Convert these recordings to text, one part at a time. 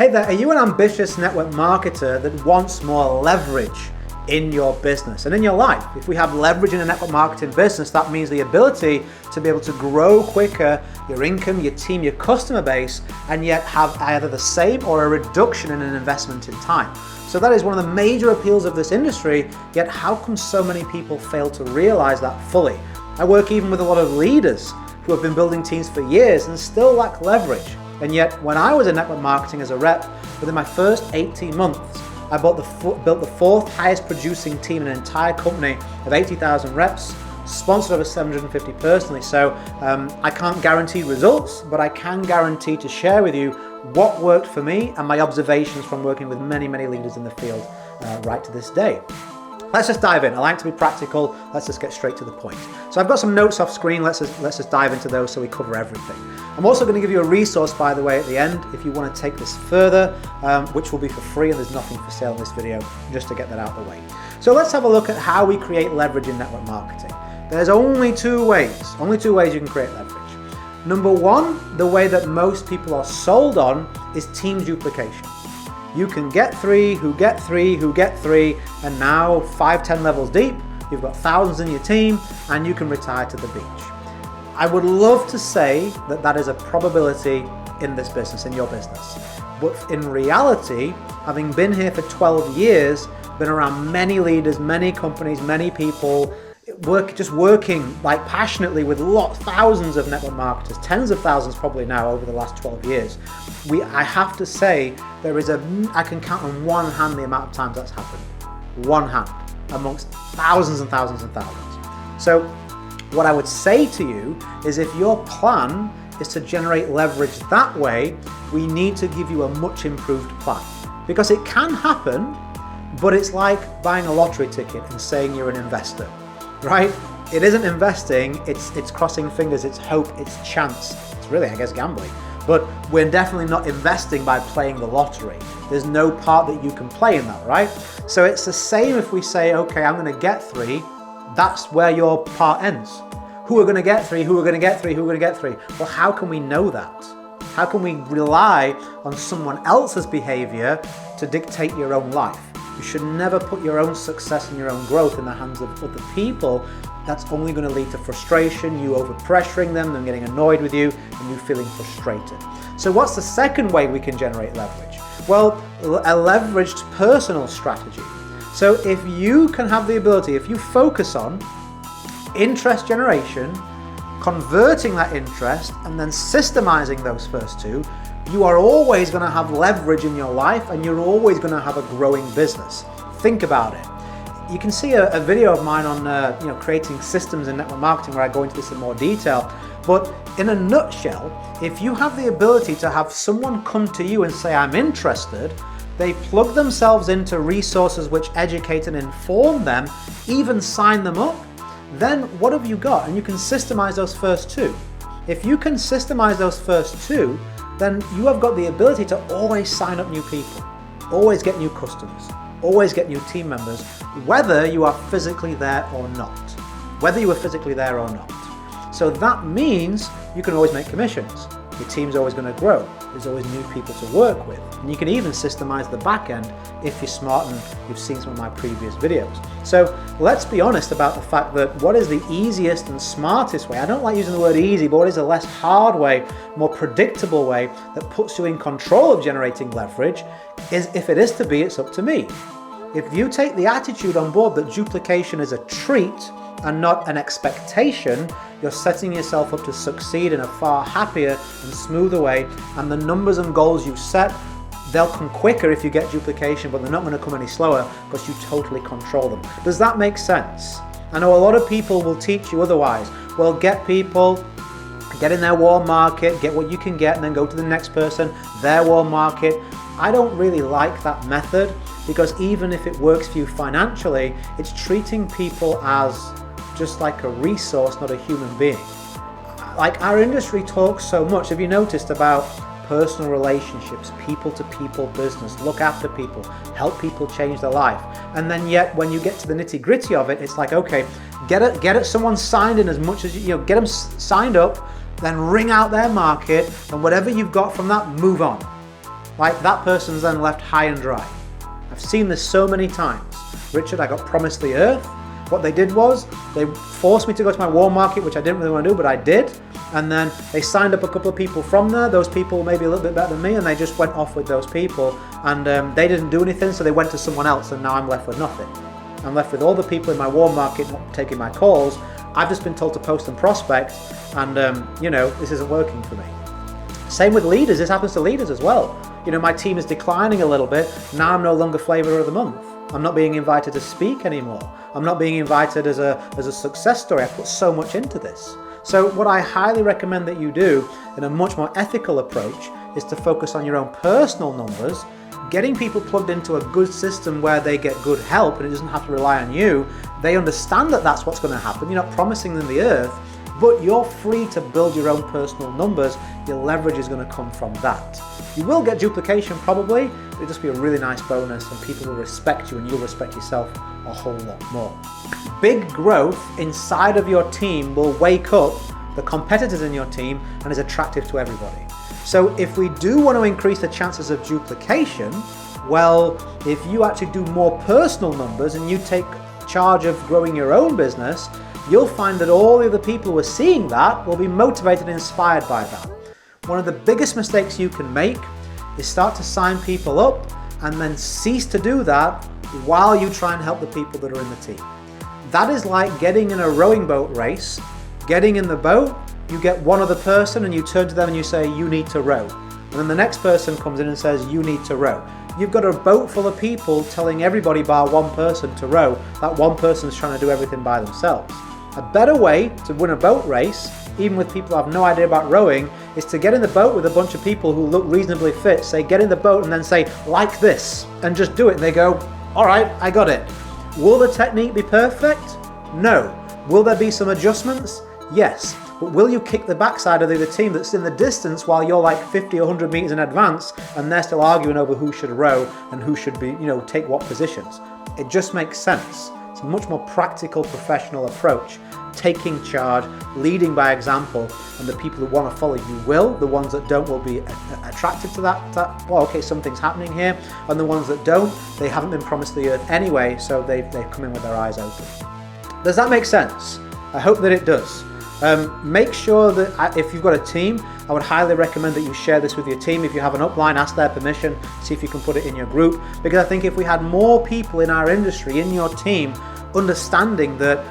Hey there, are you an ambitious network marketer that wants more leverage in your business and in your life? If we have leverage in a network marketing business, that means the ability to be able to grow quicker your income, your team, your customer base, and yet have either the same or a reduction in an investment in time. So that is one of the major appeals of this industry, yet how come so many people fail to realize that fully? I work even with a lot of leaders who have been building teams for years and still lack leverage. And yet, when I was in network marketing as a rep, within my first 18 months, I built the fourth highest producing team in an entire company of 80,000 reps, sponsored over 750 personally. So I can't guarantee results, but I can guarantee to share with you what worked for me and my observations from working with many, many leaders in the field right to this day. Let's just dive in. I like to be practical. Let's just get straight to the point. So I've got some notes off screen. Let's just dive into those so we cover everything. I'm also going to give you a resource, by the way, at the end if you want to take this further, which will be for free, and there's nothing for sale in this video, just to get that out of the way. So let's have a look at how we create leverage in network marketing. There's only two ways you can create leverage. Number one, the way that most people are sold on is team duplication. You can get three, who get three, who get three, and now 5-10 levels deep, you've got thousands in your team, and you can retire to the beach. I would love to say that that is a probability in this business, in your business. But in reality, having been here for 12 years, been around many leaders, many companies, many people, working like passionately with thousands of network marketers, tens of thousands probably now over the last 12 years. I have to say I can count on one hand the amount of times that's happened. One hand amongst thousands and thousands and thousands. So what I would say to you is if your plan is to generate leverage that way, we need to give you a much improved plan. Because it can happen, but it's like buying a lottery ticket and saying you're an investor. Right? It isn't investing, it's crossing fingers, it's hope, it's chance. It's really, I guess, gambling. But we're definitely not investing by playing the lottery. There's no part that you can play in that, right? So it's the same if we say, okay, I'm going to get three, that's where your part ends. Who are going to get three, who are going to get three, who are going to get three? Well, how can we know that? How can we rely on someone else's behavior to dictate your own life? You should never put your own success and your own growth in the hands of other people. That's only going to lead to frustration, you over-pressuring them getting annoyed with you, and you feeling frustrated. So what's the second way we can generate leverage? Well, a leveraged personal strategy. So if you can have the ability, if you focus on interest generation, converting that interest, and then systemizing those first two, you are always going to have leverage in your life and you're always going to have a growing business. Think about it. You can see a video of mine on creating systems in network marketing where I go into this in more detail. But in a nutshell, if you have the ability to have someone come to you and say, I'm interested, they plug themselves into resources which educate and inform them, even sign them up, then what have you got? And you can systemize those first two. If you can systemize those first two, then you have got the ability to always sign up new people, always get new customers, always get new team members, whether you are physically there or not. Whether you are physically there or not. So that means you can always make commissions. Your team's always going to grow. There's always new people to work with. And you can even systemize the back end if you're smart and you've seen some of my previous videos. So let's be honest about the fact that what is the easiest and smartest way, I don't like using the word easy, but what is a less hard way, more predictable way that puts you in control of generating leverage is, if it is to be, it's up to me. If you take the attitude on board that duplication is a treat and not an expectation, you're setting yourself up to succeed in a far happier and smoother way, and the numbers and goals you set, they'll come quicker if you get duplication, but they're not going to come any slower because you totally control them. Does that make sense? I know a lot of people will teach you otherwise. Well, get people, get in their warm market, get what you can get, and then go to the next person, their warm market. I don't really like that method because even if it works for you financially, it's treating people as just like a resource, not a human being. Like our industry talks so much, have you noticed, about personal relationships, people to people business, look after people, help people change their life. And then yet when you get to the nitty gritty of it, it's like, okay, get someone signed in as much as you get them signed up, then ring out their market, and whatever you've got from that, move on. like that person's then left high and dry. I've seen this so many times. Richard, I got promised the earth. What they did was they forced me to go to my warm market, which I didn't really want to do, but I did. And then they signed up a couple of people from there. Those people maybe a little bit better than me, and they just went off with those people. And they didn't do anything, so they went to someone else, and now I'm left with nothing. I'm left with all the people in my warm market not taking my calls. I've just been told to post and prospect, and this isn't working for me. Same with leaders. This happens to leaders as well. My team is declining a little bit. Now I'm no longer flavor of the month. I'm not being invited to speak anymore. I'm not being invited as a success story. I put so much into this. So what I highly recommend that you do in a much more ethical approach is to focus on your own personal numbers, getting people plugged into a good system where they get good help and it doesn't have to rely on you. They understand that that's what's going to happen. You're not promising them the earth, but you're free to build your own personal numbers. Your leverage is going to come from that. You will get duplication probably, but it'll just be a really nice bonus and people will respect you and you'll respect yourself a whole lot more. Big growth inside of your team will wake up the competitors in your team and is attractive to everybody. So if we do want to increase the chances of duplication, well, if you actually do more personal numbers and you take charge of growing your own business, you'll find that all the other people who are seeing that will be motivated and inspired by that. One of the biggest mistakes you can make is start to sign people up and then cease to do that while you try and help the people that are in the team. That is like getting in a rowing boat race, getting in the boat, you get one other person and you turn to them and you say, you need to row. And then the next person comes in and says, you need to row. You've got a boat full of people telling everybody bar one person to row. That one person's trying to do everything by themselves. A better way to win a boat race, even with people who have no idea about rowing, is to get in the boat with a bunch of people who look reasonably fit. Say, get in the boat and then say, like this, and just do it. And they go, all right, I got it. Will the technique be perfect? No. Will there be some adjustments? Yes. But will you kick the backside of the other team that's in the distance while you're like 50 or 100 meters in advance and they're still arguing over who should row and who should be, take what positions? It just makes sense. It's a much more practical, professional approach. Taking charge, leading by example, and the people who want to follow you will. The ones that don't will be attracted to that, well, okay, something's happening here. And the ones that don't, they haven't been promised the earth anyway, so they've come in with their eyes open. Does that make sense? I hope that it does. Make sure that if you've got a team, I would highly recommend that you share this with your team. If you have an upline, ask their permission, see if you can put it in your group. Because I think if we had more people in our industry, in your team, understanding that,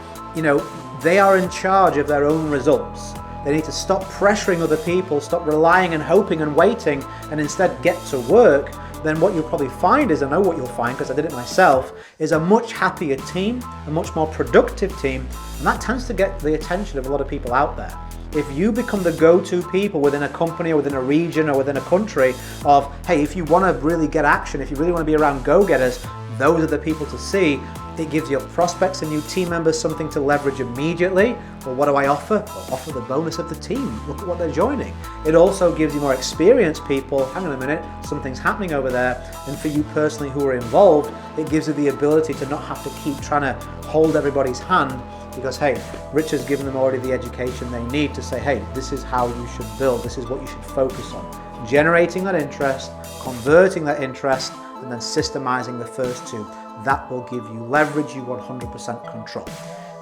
they are in charge of their own results. They need to stop pressuring other people, stop relying and hoping and waiting, and instead get to work. Then what you'll probably find is, I know what you'll find because I did it myself, is a much happier team, a much more productive team, and that tends to get the attention of a lot of people out there. If you become the go-to people within a company or within a region or within a country of, hey, if you want to really get action, if you really want to be around go-getters, those are the people to see. It gives your prospects and new team members something to leverage immediately. Well, what do I offer? Well, offer the bonus of the team. Look at what they're joining. It also gives you more experienced people. Hang on a minute, something's happening over there. And for you personally who are involved, it gives you the ability to not have to keep trying to hold everybody's hand because, hey, Rich has given them already the education they need to say, hey, this is how you should build. This is what you should focus on. Generating that interest, converting that interest, and then systemizing the first two. That will give you leverage, you 100% control.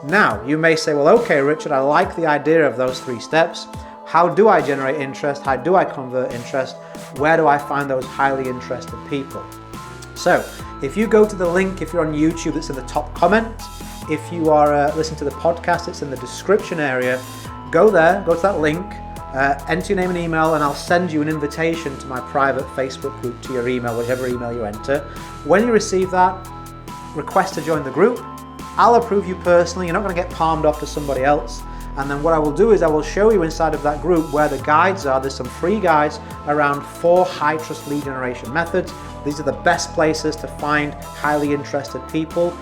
Now, you may say, well, okay, Richard, I like the idea of those 3 steps. How do I generate interest? How do I convert interest? Where do I find those highly interested people? So, if you go to the link, if you're on YouTube, it's in the top comment. If you are listening to the podcast, it's in the description area. Go there, go to that link, enter your name and email, and I'll send you an invitation to my private Facebook group to your email, whichever email you enter. When you receive that, request to join the group. I'll approve you personally. You're not going to get palmed off to somebody else. And then what I will do is I will show you inside of that group where the guides are. There's some free guides around 4 high trust lead generation methods. These are the best places to find highly interested people,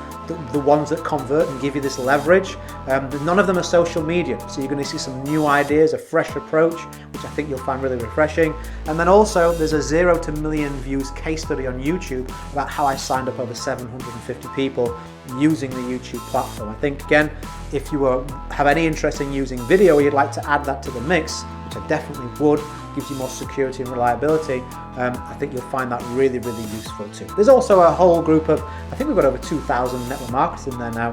the ones that convert and give you this leverage. None of them are social media, so you're going to see some new ideas, a fresh approach, which I think you'll find really refreshing. And then also there's a 0 to million views case study on YouTube about how I signed up over 750 people using the YouTube platform. I think, again, if you have any interest in using video or you'd like to add that to the mix, which I definitely would, gives you more security and reliability, I think you'll find that really, really useful too. There's also a whole group of, I think we've got over 2,000 network marketers in there now.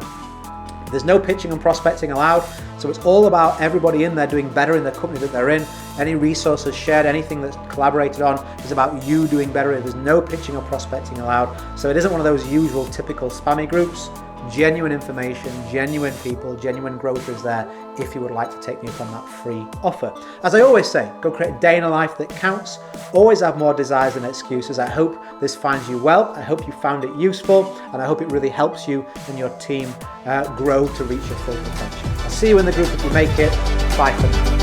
There's no pitching and prospecting allowed, so it's all about everybody in there doing better in the company that they're in. Any resources shared, anything that's collaborated on is about you doing better. There's no pitching or prospecting allowed, so it isn't one of those usual typical spammy groups. Genuine information, genuine people, genuine growth is there if you would like to take me up on that free offer. As I always say, go create a day in a life that counts. Always have more desires than excuses. I hope this finds you well. I hope you found it useful, and I hope it really helps you and your team grow to reach your full potential. I'll see you in the group if you make it. Bye for now.